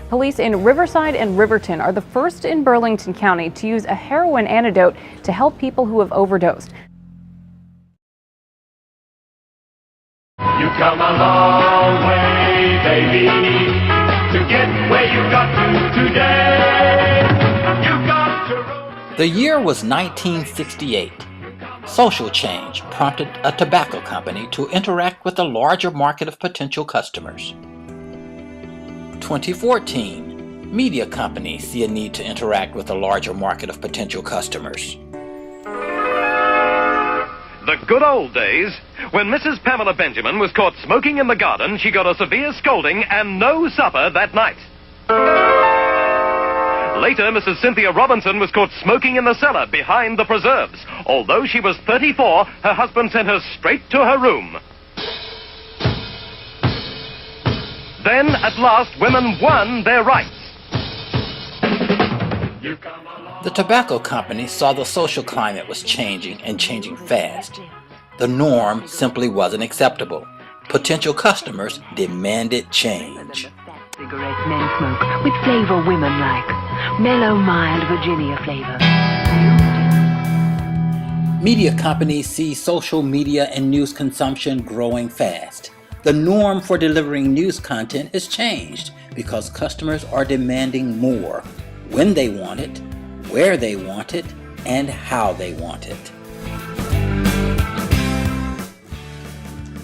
Police in Riverside and Riverton are the first in Burlington County to use a heroin antidote to help people who have overdosed. You've come a long way, baby, to get where you got to today. You got to... The year was 1968. Social change prompted a tobacco company to interact with a larger market of potential customers. 2014, media companies see a need to interact with a larger market of potential customers. The good old days, when Mrs. Pamela Benjamin was caught smoking in the garden, she got a severe scolding and no supper that night. Later, Mrs. Cynthia Robinson was caught smoking in the cellar behind the preserves. Although she was 34, her husband sent her straight to her room. Then, at last, women won their rights. The tobacco company saw the social climate was changing and changing fast. The norm simply wasn't acceptable. Potential customers demanded change. Cigarette men smoke with flavor women like. Mellow, mild Virginia flavor. Media companies see social media and news consumption growing fast. The norm for delivering news content has changed because customers are demanding more, when they want it, where they want it, and how they want it.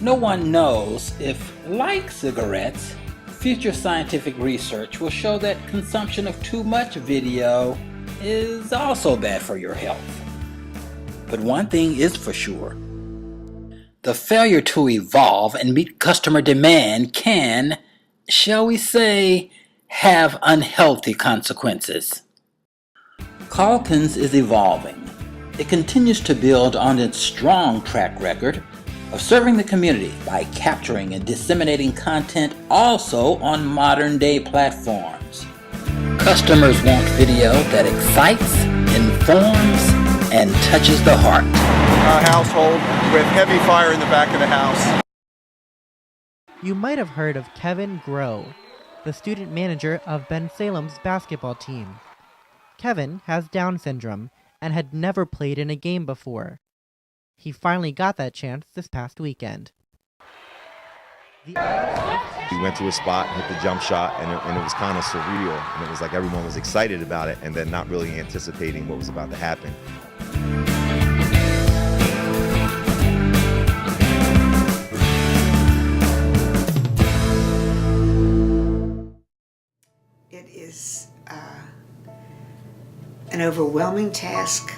No one knows if, like cigarettes, future scientific research will show that consumption of too much video is also bad for your health. But one thing is for sure. The failure to evolve and meet customer demand can, shall we say, have unhealthy consequences. Calkins is evolving. It continues to build on its strong track record of serving the community by capturing and disseminating content also on modern-day platforms. Customers want video that excites, informs, and touches the heart. A household with heavy fire in the back of the house. You might have heard of Kevin Groh, the student manager of Ben Salem's basketball team. Kevin has Down syndrome and had never played in a game before. He finally got that chance this past weekend. We went to a spot, hit the jump shot, and it was kind of surreal. And it was like everyone was excited about it and then not really anticipating what was about to happen. It is an overwhelming task.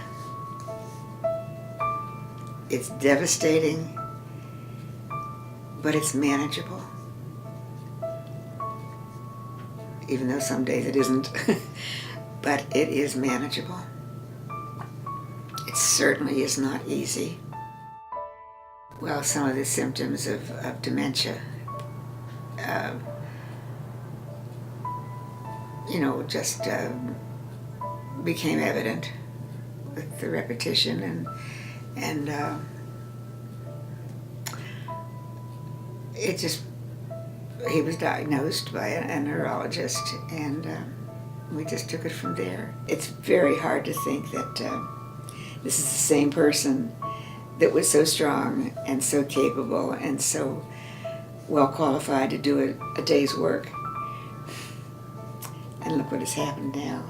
It's devastating, but it's manageable. Even though some days it isn't, but it is manageable. It certainly is not easy. Well, some of the symptoms of dementia, just became evident with the repetition and he was diagnosed by a neurologist, and we just took it from there. It's very hard to think that this is the same person that was so strong and so capable and so well qualified to do a day's work. And look what has happened now.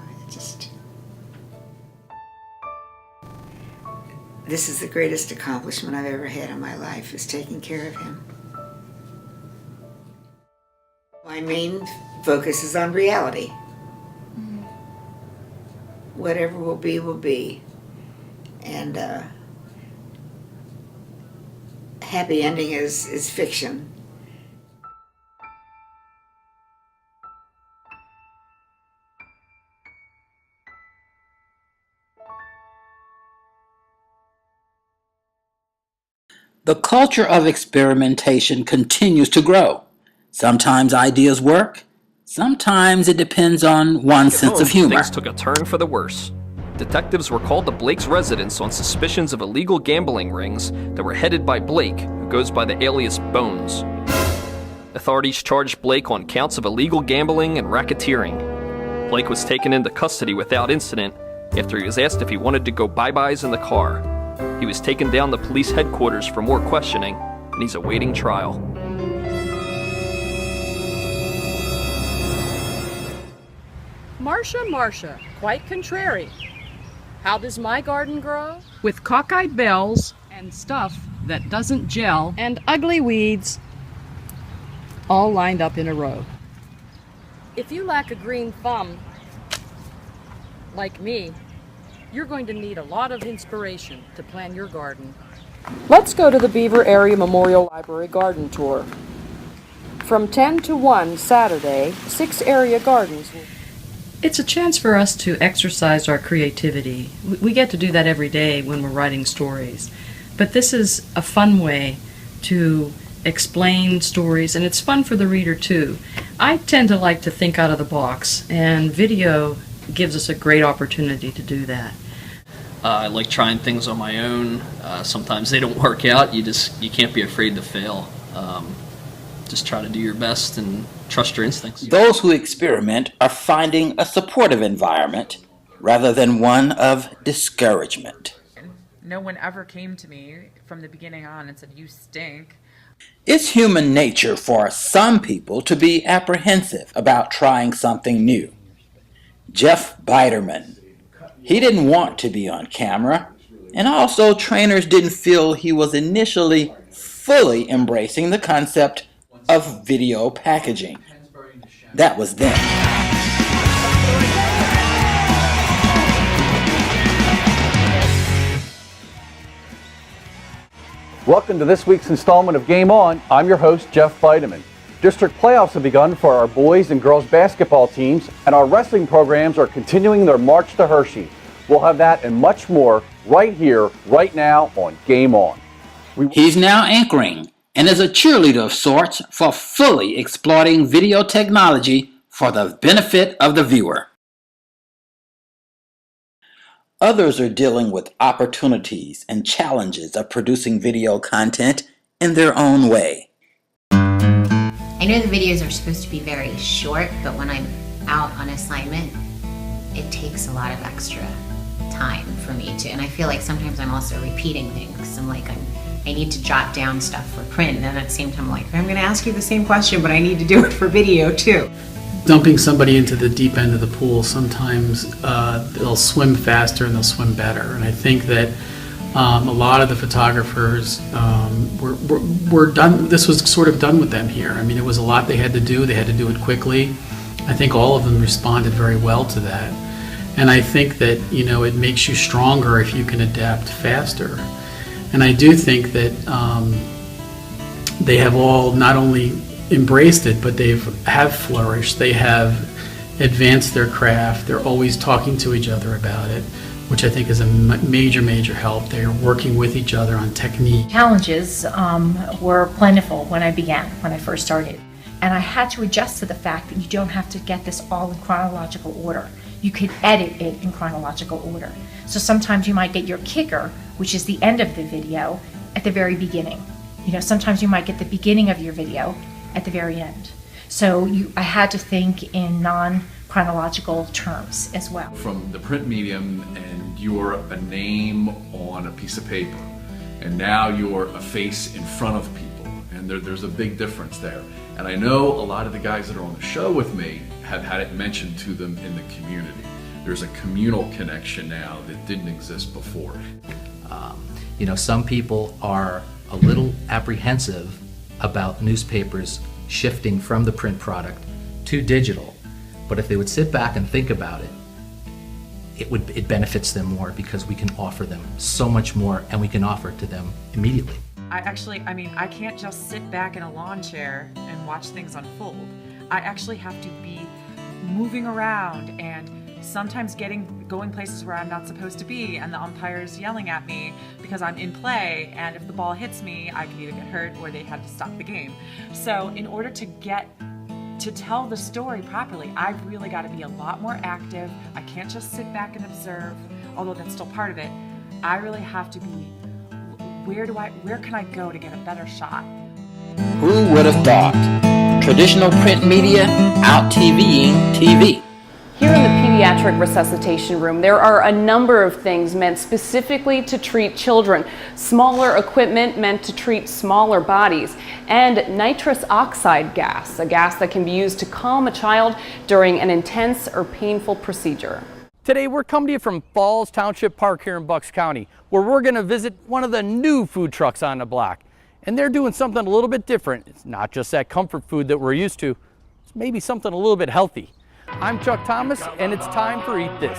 This is the greatest accomplishment I've ever had in my life, is taking care of him. My main focus is on reality. Whatever will be, will be. And happy ending is fiction. The culture of experimentation continues to grow. Sometimes ideas work, sometimes it depends on one's sense of humor. Things took a turn for the worse. Detectives were called to Blake's residence on suspicions of illegal gambling rings that were headed by Blake, who goes by the alias Bones. Authorities charged Blake on counts of illegal gambling and racketeering. Blake was taken into custody without incident after he was asked if he wanted to go bye-byes in the car. He was taken down to police headquarters for more questioning, and he's awaiting trial. Marcia, quite contrary. How does my garden grow? With cockeyed bells and stuff that doesn't gel and ugly weeds all lined up in a row. If you lack a green thumb, like me, you're going to need a lot of inspiration to plan your garden. Let's go to the Beaver Area Memorial Library garden tour. From 10 to 1 Saturday, 6 area gardens. It's a chance for us to exercise our creativity. We get to do that every day when we're writing stories. But this is a fun way to explain stories, and it's fun for the reader too. I tend to like to think out of the box, and video gives us a great opportunity to do that. I like trying things on my own. Sometimes they don't work out. You can't be afraid to fail. Just try to do your best and trust your instincts. Those who experiment are finding a supportive environment rather than one of discouragement. No one ever came to me from the beginning on and said, "You stink." It's human nature for some people to be apprehensive about trying something new. Jeff Biderman, he didn't want to be on camera, and also trainers didn't feel he was initially fully embracing the concept of video packaging. That was then. Welcome to this week's installment of Game On. I'm your host, Jeff Biderman. District playoffs have begun for our boys and girls basketball teams, and our wrestling programs are continuing their march to Hershey. We'll have that and much more right here, right now on Game On. He's now anchoring and is a cheerleader of sorts for fully exploiting video technology for the benefit of the viewer. Others are dealing with opportunities and challenges of producing video content in their own way. I know the videos are supposed to be very short, but when I'm out on assignment, it takes a lot of extra time for me to, and I feel like sometimes I'm also repeating things. I need to jot down stuff for print, and then at the same time I'm going to ask you the same question, but I need to do it for video too. Dumping somebody into the deep end of the pool, sometimes they'll swim faster and they'll swim better. And I think that a lot of the photographers were done. This was sort of done with them here. I mean, it was a lot they had to do. They had to do it quickly. I think all of them responded very well to that. And I think that, it makes you stronger if you can adapt faster. And I do think that they have all not only embraced it, but have flourished. They have advanced their craft. They're always talking to each other about it, which I think is a major help. They're working with each other on technique. Challenges were plentiful when I first started. And I had to adjust to the fact that you don't have to get this all in chronological order. You could edit it in chronological order. So sometimes you might get your kicker, which is the end of the video, at the very beginning. Sometimes you might get the beginning of your video at the very end. So I had to think in non-chronological terms as well. From the print medium, and you're a name on a piece of paper, and now you're a face in front of people, and there's a big difference there. And I know a lot of the guys that are on the show with me have had it mentioned to them in the community. There's a communal connection now that didn't exist before. Some people are a little apprehensive about newspapers shifting from the print product to digital, but if they would sit back and think about it, it benefits them more because we can offer them so much more, and we can offer it to them immediately. I can't just sit back in a lawn chair and watch things unfold. I actually have to be moving around and sometimes going places where I'm not supposed to be, and the umpire's yelling at me because I'm in play, and if the ball hits me, I can either get hurt or they had to stop the game. So in order to tell the story properly, I've really got to be a lot more active. I can't just sit back and observe, although that's still part of it. I really have to be, where can I go to get a better shot? Who would have thought? traditional print media out TVing TV. Here in the pediatric resuscitation room, there are a number of things meant specifically to treat children. Smaller equipment meant to treat smaller bodies, and nitrous oxide gas, a gas that can be used to calm a child during an intense or painful procedure. Today we're coming to you from Falls Township Park here in Bucks County, where we're going to visit one of the new food trucks on the block. And they're doing something a little bit different. It's not just that comfort food that we're used to, it's maybe something a little bit healthy. I'm Chuck Thomas, and it's time for Eat This.